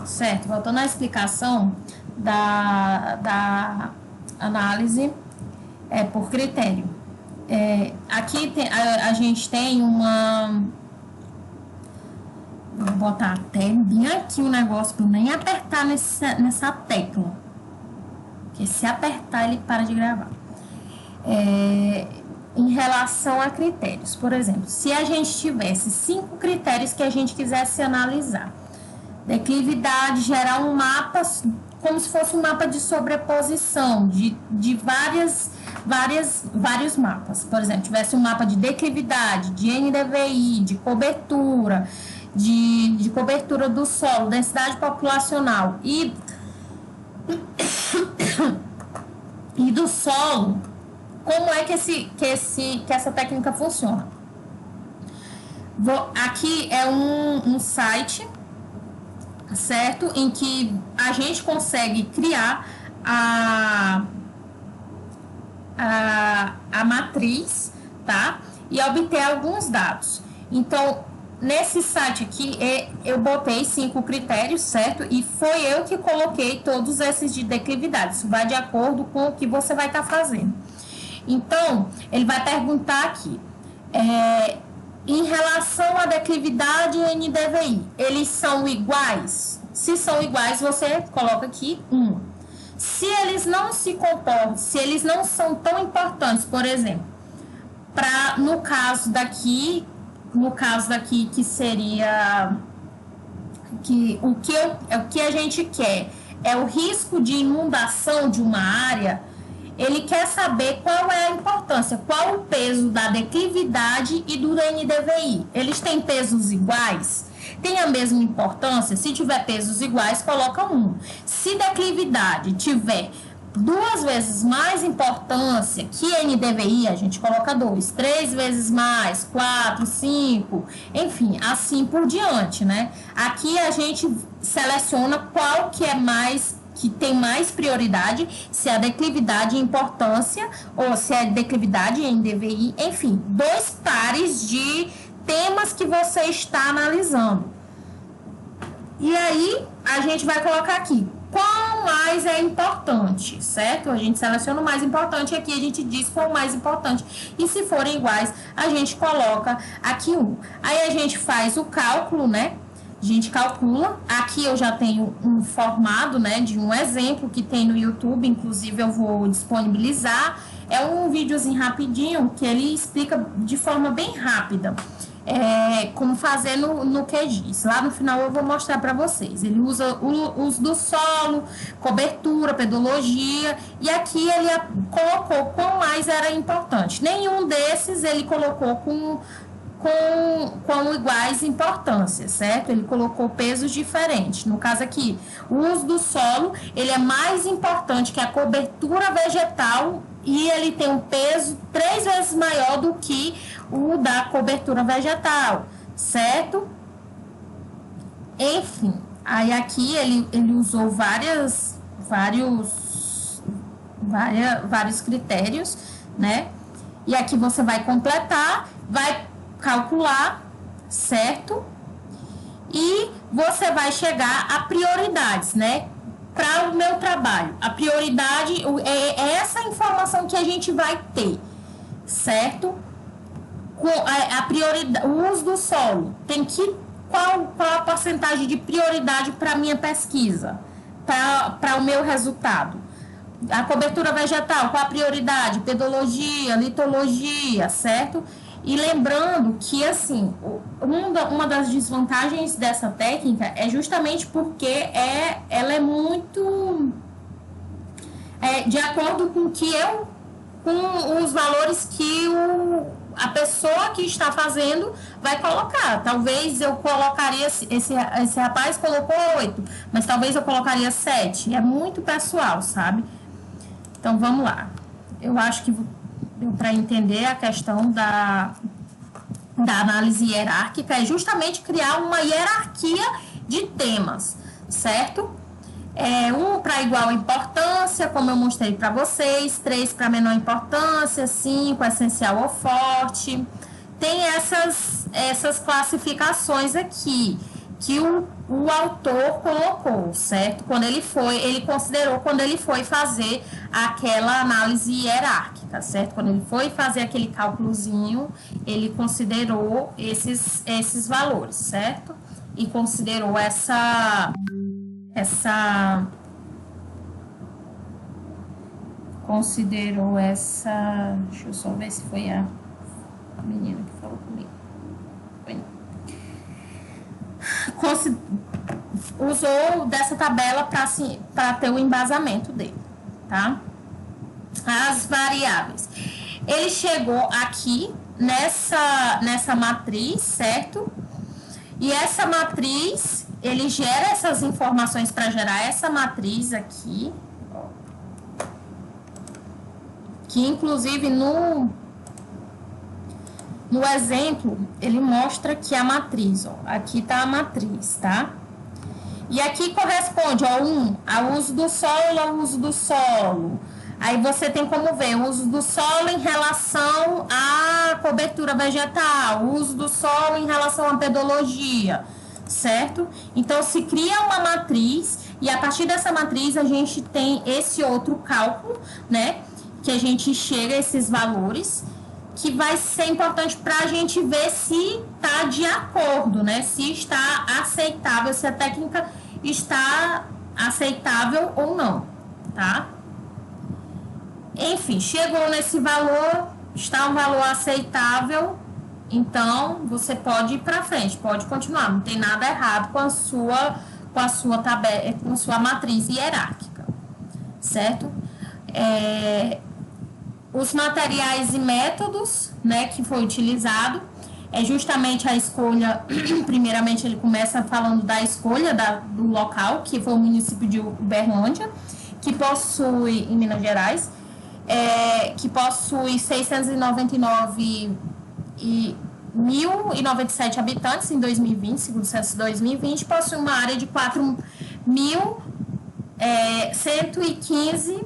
certo? Voltando à explicação da análise por critério. Aqui a gente tem uma... Vou botar até bem aqui o negócio para nem apertar nessa tecla. Porque se apertar, ele para de gravar. Em relação a critérios, por exemplo, se a gente tivesse 5 critérios que a gente quisesse analisar, declividade, gerar um mapa, como se fosse um mapa de sobreposição de vários mapas. Por exemplo, tivesse um mapa de declividade, de NDVI, de cobertura, de cobertura do solo, densidade populacional e do solo. Como é que essa técnica funciona? Aqui é um site, certo? Em que a gente consegue criar a matriz, tá? E obter alguns dados. Então, nesse site aqui, eu botei 5 critérios, certo? E foi eu que coloquei todos esses de declividade. Isso vai de acordo com o que você vai estar fazendo. Então, ele vai perguntar aqui, em relação à declividade e NDVI, eles são iguais? Se são iguais, você coloca aqui 1. Se eles não se comportam, se eles não são tão importantes, por exemplo, no caso daqui que seria o que a gente quer é o risco de inundação de uma área. Ele quer saber qual é a importância, qual o peso da declividade e do NDVI. Eles têm pesos iguais? Tem a mesma importância? Se tiver pesos iguais, coloca 1. Se declividade tiver 2 vezes mais importância que NDVI, a gente coloca 2. 3 vezes mais, 4, 5, enfim, assim por diante, né? Aqui a gente seleciona qual que tem mais prioridade, se é a declividade e importância, ou se é declividade e NDVI, enfim, 2 pares de temas que você está analisando. E aí, a gente vai colocar aqui, qual mais é importante, certo? A gente seleciona o mais importante, aqui a gente diz qual o mais importante. E se forem iguais, a gente coloca aqui 1. Aí a gente faz o cálculo, né? A gente calcula, aqui eu já tenho um formado, né, de um exemplo que tem no YouTube, inclusive eu vou disponibilizar, é um videozinho rapidinho que ele explica de forma bem rápida como fazer no QGIS. Lá no final eu vou mostrar para vocês. Ele usa o uso do solo, cobertura, pedologia, e aqui ele colocou qual mais era importante. Nenhum desses ele colocou com iguais importâncias, certo? Ele colocou pesos diferentes. No caso aqui, o uso do solo, ele é mais importante que a cobertura vegetal e ele tem um peso 3 vezes maior do que o da cobertura vegetal, certo? Enfim, aí aqui ele usou vários critérios, né? E aqui você vai completar, vai calcular, certo? E você vai chegar a prioridades, né? Para o meu trabalho. A prioridade é essa informação que a gente vai ter, certo? O uso do solo tem que qual a porcentagem de prioridade para minha pesquisa, para o meu resultado? A cobertura vegetal, qual a prioridade? Pedologia, litologia, certo? E lembrando que, assim, uma das desvantagens dessa técnica é justamente porque ela é muito de acordo com com os valores que a pessoa que está fazendo vai colocar. Talvez eu colocaria, esse rapaz colocou 8, mas talvez eu colocaria 7. É muito pessoal, sabe? Então, vamos lá. Eu acho que deu para entender a questão da análise hierárquica, é justamente criar uma hierarquia de temas, certo? 1 para igual importância, como eu mostrei para vocês, 3 para menor importância, 5 essencial ou forte. Tem essas classificações aqui, que o autor colocou, certo? Ele considerou quando ele foi fazer aquela análise hierárquica, certo? Quando ele foi fazer aquele cálculozinho, ele considerou esses valores, certo? E considerou deixa eu só ver se foi a menina que falou comigo. Usou dessa tabela para ter o embasamento dele, tá? As variáveis. Ele chegou aqui nessa matriz, certo? E essa matriz, ele gera essas informações para gerar essa matriz aqui, ó, que inclusive no exemplo, ele mostra que a matriz, ó, aqui tá a matriz, tá? E aqui corresponde ao uso do solo, ao uso do solo. Aí você tem como ver o uso do solo em relação à cobertura vegetal, o uso do solo em relação à pedologia, certo? Então, se cria uma matriz e a partir dessa matriz a gente tem esse outro cálculo, né? Que a gente chega a esses valores, que vai ser importante para a gente ver se está de acordo, né? Se está aceitável, se a técnica está aceitável ou não, tá? Enfim, chegou nesse valor, está um valor aceitável, então você pode ir para frente, pode continuar, não tem nada errado com a sua tabela, com a sua matriz hierárquica, certo? Os materiais e métodos, né, que foi utilizado, é justamente a escolha. Primeiramente ele começa falando da escolha do local, que foi o município de Uberlândia, que possui, em Minas Gerais, que possui 699.097 habitantes em 2020, segundo o censo de 2020, possui uma área de 4.115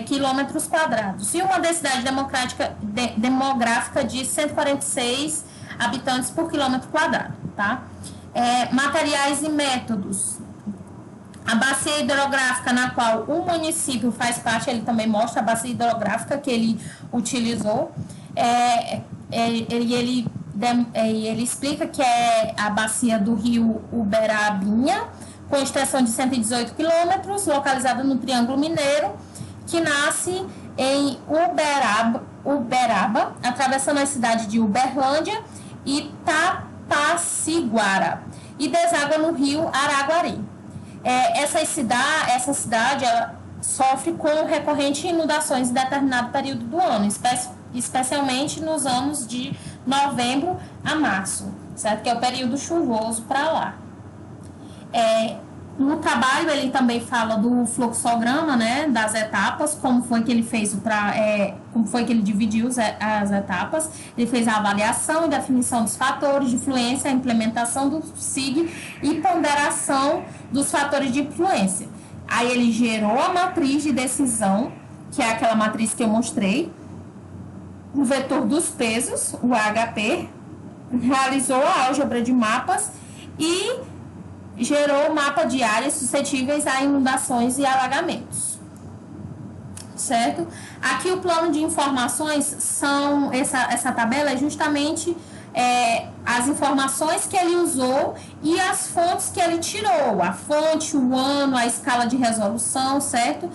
quilômetros quadrados e uma densidade demográfica de 146 habitantes por quilômetro quadrado, tá? Materiais e métodos. A bacia hidrográfica na qual o município faz parte, ele também mostra a bacia hidrográfica que ele utilizou. Ele explica que é a bacia do rio Uberabinha, com extensão de 118 quilômetros, localizada no Triângulo Mineiro, que nasce em Uberaba, atravessando a cidade de Uberlândia e Tapaciguara, e deságua no rio Araguari. Essa cidade ela sofre com recorrentes inundações em determinado período do ano, especialmente nos anos de novembro a março, certo? Que é o período chuvoso para lá. No trabalho ele também fala do fluxograma, né, das etapas, como foi que ele fez como foi que ele dividiu as etapas. Ele fez a avaliação e definição dos fatores de influência, a implementação do SIG e ponderação dos fatores de influência. Aí ele gerou a matriz de decisão, que é aquela matriz que eu mostrei, o vetor dos pesos, o HP, realizou a álgebra de mapas e gerou o mapa de áreas suscetíveis a inundações e alagamentos, certo? Aqui o plano de informações essa tabela é justamente as informações que ele usou e as fontes que ele tirou, a fonte, o ano, a escala de resolução, certo?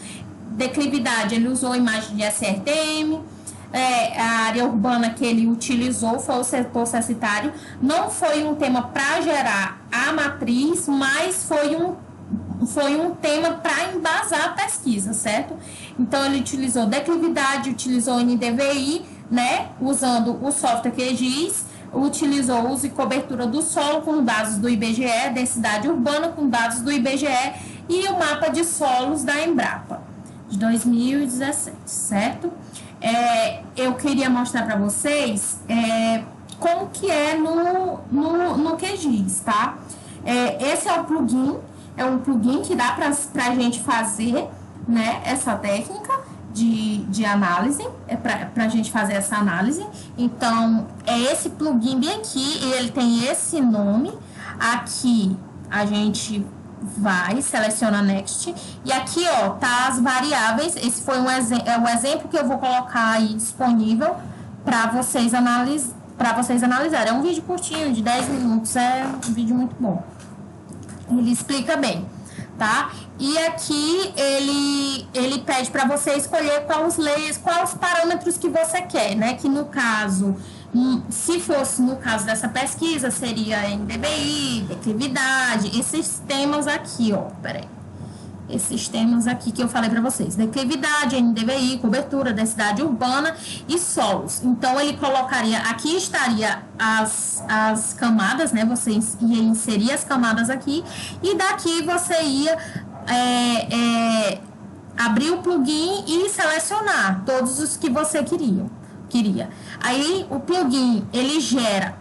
Declividade, ele usou imagem de SRTM. A área urbana que ele utilizou foi o setor censitário. Não foi um tema para gerar a matriz, mas foi um tema para embasar a pesquisa, certo? Então, ele utilizou declividade, utilizou NDVI, né? Usando o software QGIS, utilizou uso e cobertura do solo com dados do IBGE, densidade urbana com dados do IBGE e o mapa de solos da Embrapa, de 2017, certo? Eu queria mostrar para vocês como que é no QGIS, tá? Esse é um plugin que dá para a gente fazer, né, essa técnica de análise, para a gente fazer essa análise. Então, esse plugin bem aqui, e ele tem esse nome aqui, a gente vai, seleciona Next, e aqui, ó, tá as variáveis. Esse foi o exemplo que eu vou colocar aí disponível para vocês analisarem. É um vídeo curtinho, de 10 minutos, é um vídeo muito bom. Ele explica bem, tá? E aqui ele pede para você escolher quais parâmetros que você quer, né? Que no caso, se fosse no caso dessa pesquisa, seria NDVI, declividade, esses temas aqui, ó, peraí. Esses temas aqui que eu falei para vocês: declividade, NDVI, cobertura, densidade urbana e solos. Então, ele colocaria, aqui estaria as camadas, né? Você ia inserir as camadas aqui, e daqui você ia abrir o plugin e selecionar todos os que você queria. Aí, o plugin, ele gera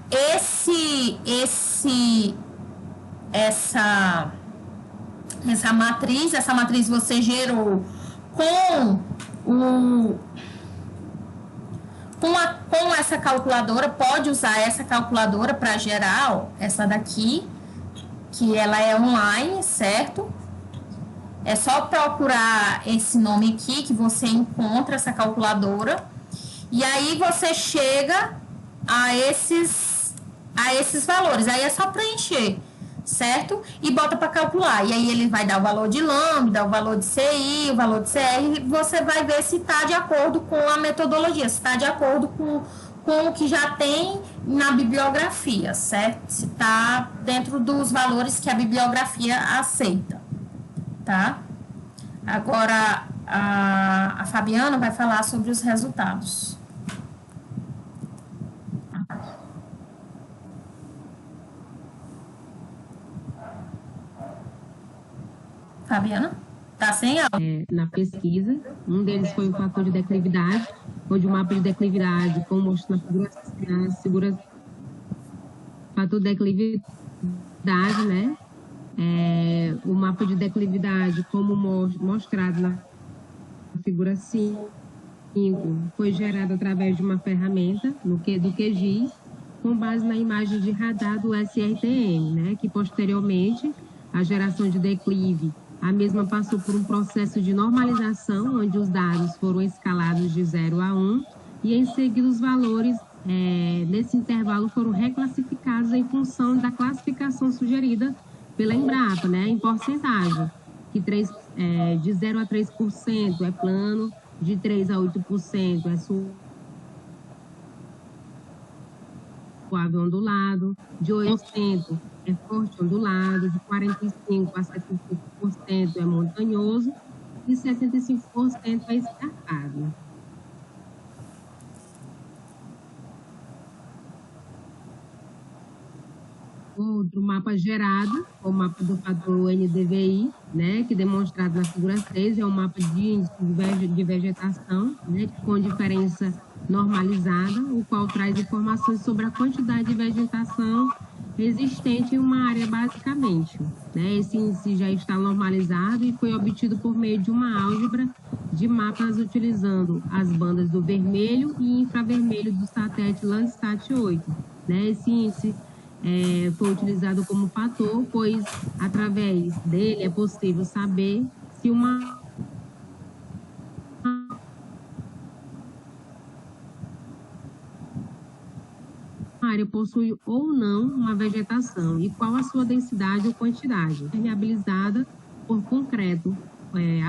essa matriz você gerou com essa calculadora. Pode usar essa calculadora para gerar, ó, essa daqui, que ela é online, certo? É só procurar esse nome aqui que você encontra essa calculadora, e aí você chega a esses valores. Aí é só preencher, certo? E bota para calcular. E aí ele vai dar o valor de lambda, o valor de CI, o valor de CR, e você vai ver se está de acordo com a metodologia, se está de acordo com o que já tem na bibliografia, certo? Se está dentro dos valores que a bibliografia aceita, tá? Agora, a Fabiana vai falar sobre os resultados. Fabiana? Tá sem aula. Na pesquisa, um deles foi o fator de declividade, onde o mapa de declividade, como mostra na figura, fator de declividade, né? O mapa de declividade, como mostrado na figura 5, foi gerado através de uma ferramenta do QGIS, com base na imagem de radar do SRTM, né? Que posteriormente a geração de declive, a mesma passou por um processo de normalização, onde os dados foram escalados de 0 a 1, e em seguida os valores nesse intervalo foram reclassificados em função da classificação sugerida pela Embrapa, né, em porcentagem, que de 0 a 3% é plano, de 3 a 8% é suave ondulado, de 8% é forte ondulado, de 45% a 75% é montanhoso e 75% é escarpado. Outro mapa gerado, o mapa do fator NDVI, né, que demonstrado na figura 6, é um mapa de índice de vegetação, né, com diferença normalizada, o qual traz informações sobre a quantidade de vegetação existente em uma área basicamente, né? Esse índice já está normalizado e foi obtido por meio de uma álgebra de mapas utilizando as bandas do vermelho e infravermelho do satélite Landsat 8, né? Esse índice foi utilizado como fator, pois através dele é possível saber se uma área possui ou não uma vegetação e qual a sua densidade ou quantidade, permeabilizada por concreto,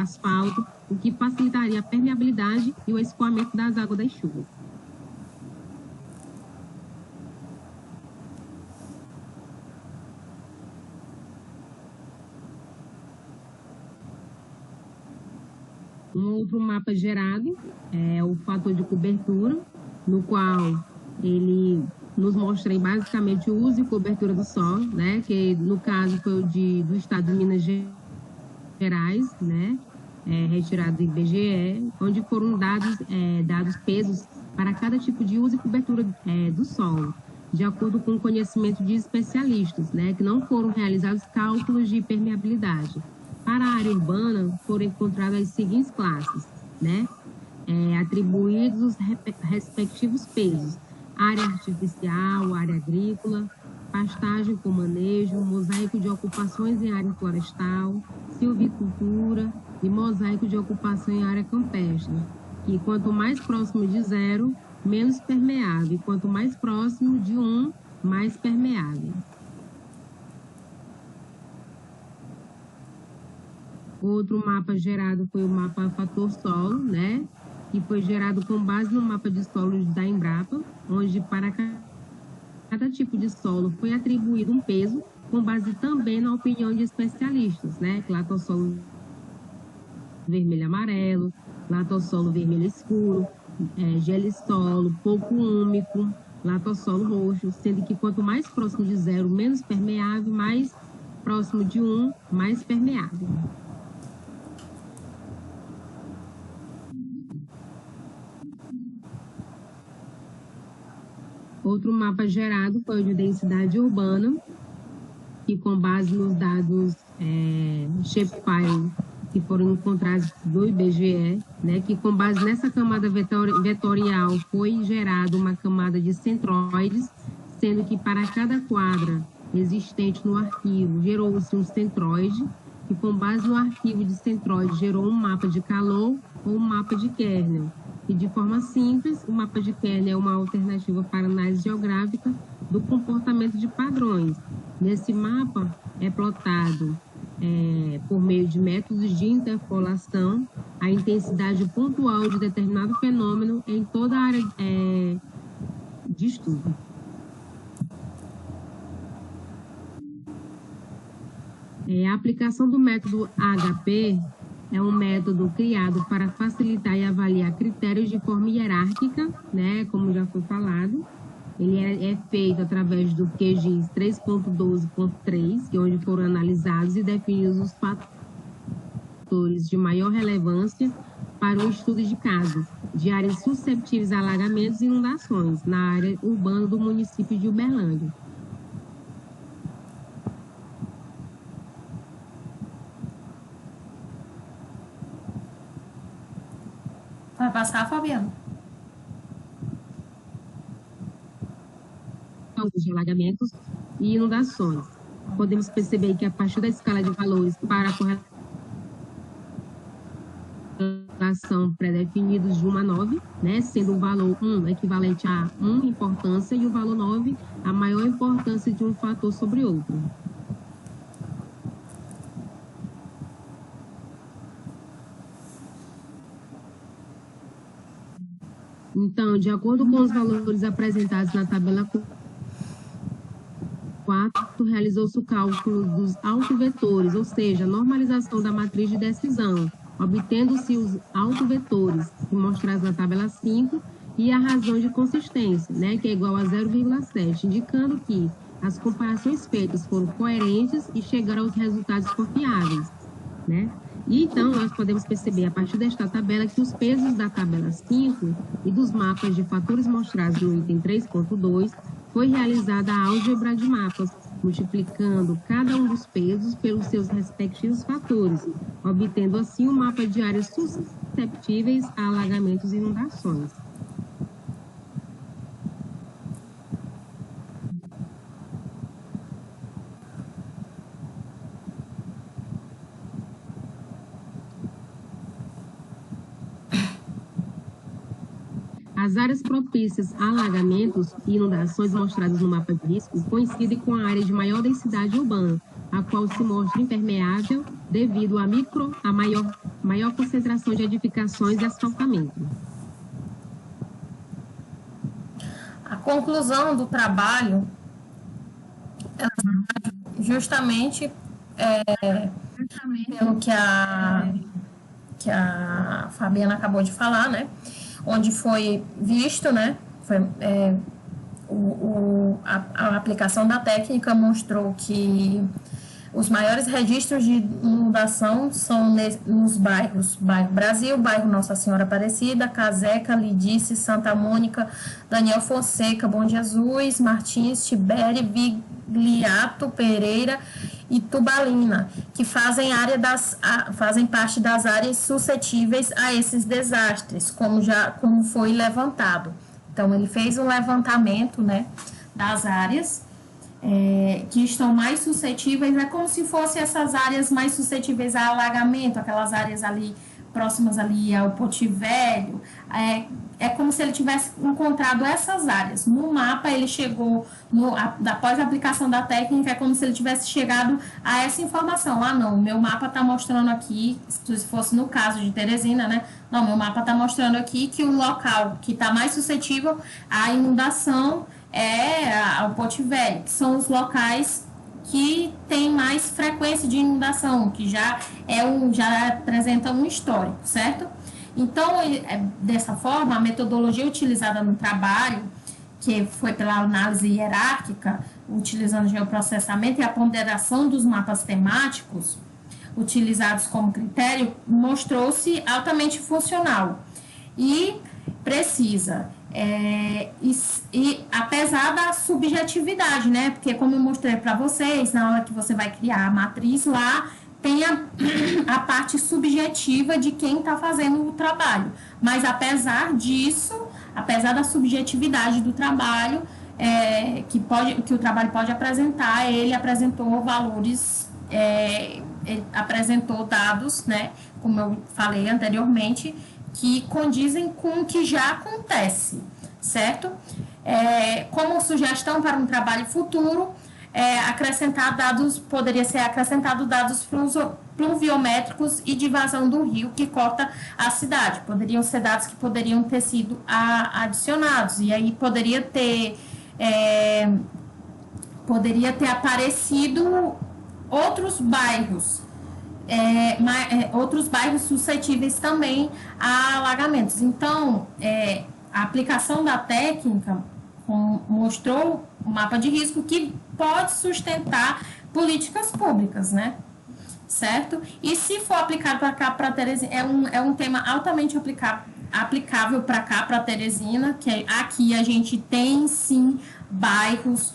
asfalto, o que facilitaria a permeabilidade e o escoamento das águas das chuvas. Um outro mapa gerado é o fator de cobertura, no qual ele nos mostra basicamente o uso e cobertura do solo, né? Que no caso foi do estado de Minas Gerais, né? Retirado do IBGE, onde foram dados pesos para cada tipo de uso e cobertura do solo, de acordo com o conhecimento de especialistas, né? Que não foram realizados cálculos de permeabilidade. Para a área urbana, foram encontradas as seguintes classes, né? Atribuídos os respectivos pesos: área artificial, área agrícola, pastagem com manejo, mosaico de ocupações em área florestal, silvicultura e mosaico de ocupação em área campestre. E quanto mais próximo de 0, menos permeável. E quanto mais próximo de 1, mais permeável. Outro mapa gerado foi o mapa fator solo, né? Que foi gerado com base no mapa de solos da Embrapa, onde para cada tipo de solo foi atribuído um peso, com base também na opinião de especialistas, né? Latossolo vermelho amarelo, latossolo vermelho escuro, gelissolo, pouco úmico, latossolo roxo, sendo que quanto mais próximo de 0, menos permeável, mais próximo de 1, mais permeável. Outro mapa gerado foi o de densidade urbana, que com base nos dados Shapefile que foram encontrados do IBGE, né, que com base nessa camada vetorial foi gerada uma camada de centroides, sendo que para cada quadra existente no arquivo gerou-se um centroide, e com base no arquivo de centroide gerou um mapa de calor ou um mapa de kernel. E de forma simples, o mapa de kernel é uma alternativa para análise geográfica do comportamento de padrões. Nesse mapa é plotado, por meio de métodos de interpolação, a intensidade pontual de determinado fenômeno em toda a área de estudo. A aplicação do método HP é um método criado para facilitar e avaliar critérios de forma hierárquica, né, como já foi falado. Ele é feito através do QGIS 3.12.3, que é onde foram analisados e definidos os fatores de maior relevância para o estudo de casos de áreas susceptíveis a alagamentos e inundações na área urbana do município de Uberlândia. Vai passar, Fabiano? De alagamentos e inundações. Podemos perceber que a partir da escala de valores para a correlação pré-definidos de 1 a 9, né, sendo o valor 1 equivalente a 1 importância e o valor 9 a maior importância de um fator sobre outro. Então, de acordo com os valores apresentados na tabela 4, realizou-se o cálculo dos autovetores, ou seja, a normalização da matriz de decisão, obtendo-se os autovetores, mostrados na tabela 5, e a razão de consistência, né, que é igual a 0,7, indicando que as comparações feitas foram coerentes e chegaram aos resultados confiáveis, né? E então, nós podemos perceber, a partir desta tabela, que os pesos da tabela 5 e dos mapas de fatores mostrados no item 3.2 foi realizada a álgebra de mapas, multiplicando cada um dos pesos pelos seus respectivos fatores, obtendo assim um mapa de áreas susceptíveis a alagamentos e inundações. As áreas propícias a alagamentos e inundações mostradas no mapa de risco coincidem com a área de maior densidade urbana, a qual se mostra impermeável devido à maior concentração de edificações e asfaltamento. A conclusão do trabalho é justamente pelo que a Fabiana acabou de falar, né? Onde foi visto, né? A aplicação da técnica mostrou que os maiores registros de inundação são nos bairro Brasil, bairro Nossa Senhora Aparecida, Caseca, Lidice, Santa Mônica, Daniel Fonseca, Bom Jesus, Martins, Tibério, Vigliato, Pereira e Tubalina, que fazem parte das áreas suscetíveis a esses desastres, como foi levantado. Então, ele fez um levantamento, né, das áreas que estão mais suscetíveis, é como se fossem essas áreas mais suscetíveis a alagamento, aquelas áreas ali próximas ali ao Porto Velho, é como se ele tivesse encontrado essas áreas. No mapa, ele chegou, após a aplicação da técnica, é como se ele tivesse chegado a essa informação. Ah, não, meu mapa está mostrando aqui, se fosse no caso de Teresina, né? Não, meu mapa está mostrando aqui que o local que está mais suscetível à inundação é o Porto Velho, que são os locais que tem mais frequência de inundação, que já apresenta um histórico, certo? Então, dessa forma, a metodologia utilizada no trabalho, que foi pela análise hierárquica, utilizando geoprocessamento e a ponderação dos mapas temáticos, utilizados como critério, mostrou-se altamente funcional e precisa. E apesar da subjetividade, né? Porque como eu mostrei para vocês, na hora que você vai criar a matriz lá, tem a parte subjetiva de quem está fazendo o trabalho. Mas apesar disso, apesar da subjetividade do trabalho, que o trabalho pode apresentar, ele apresentou valores, ele apresentou dados, né? Como eu falei anteriormente, que condizem com o que já acontece, certo? Como sugestão para um trabalho futuro, poderia ser acrescentado dados pluviométricos e de vazão do rio que corta a cidade. Poderiam ser dados que poderiam ter sido adicionados, e aí poderia ter aparecido outros bairros, outros bairros suscetíveis também a alagamentos. Então, a aplicação da técnica mostrou um mapa de risco que pode sustentar políticas públicas, né? Certo? E se for aplicado para cá, para Teresina, é um tema altamente aplicável para cá, para Teresina, que aqui a gente tem, sim, bairros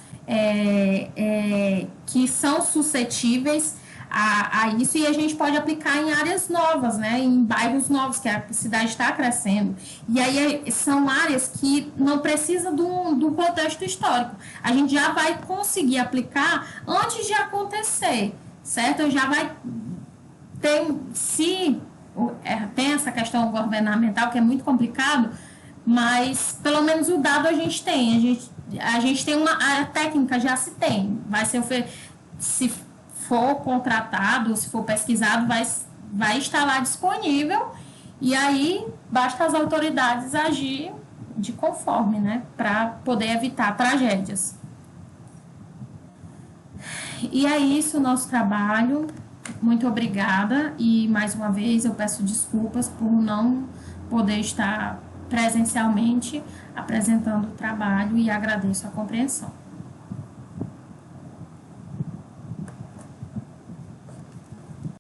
que são suscetíveis a isso, e a gente pode aplicar em áreas novas, né, em bairros novos, que a cidade está crescendo. E aí são áreas que não precisam do contexto histórico. A gente já vai conseguir aplicar antes de acontecer, certo? Já vai ter, tem essa questão governamental, que é muito complicado, mas pelo menos o dado a gente tem. A gente tem a técnica, já se tem. Vai ser se for contratado, se for pesquisado, vai estar lá disponível, e aí basta as autoridades agir de conforme, né, para poder evitar tragédias. E é isso o nosso trabalho. Muito obrigada, e mais uma vez eu peço desculpas por não poder estar presencialmente apresentando o trabalho, e agradeço a compreensão.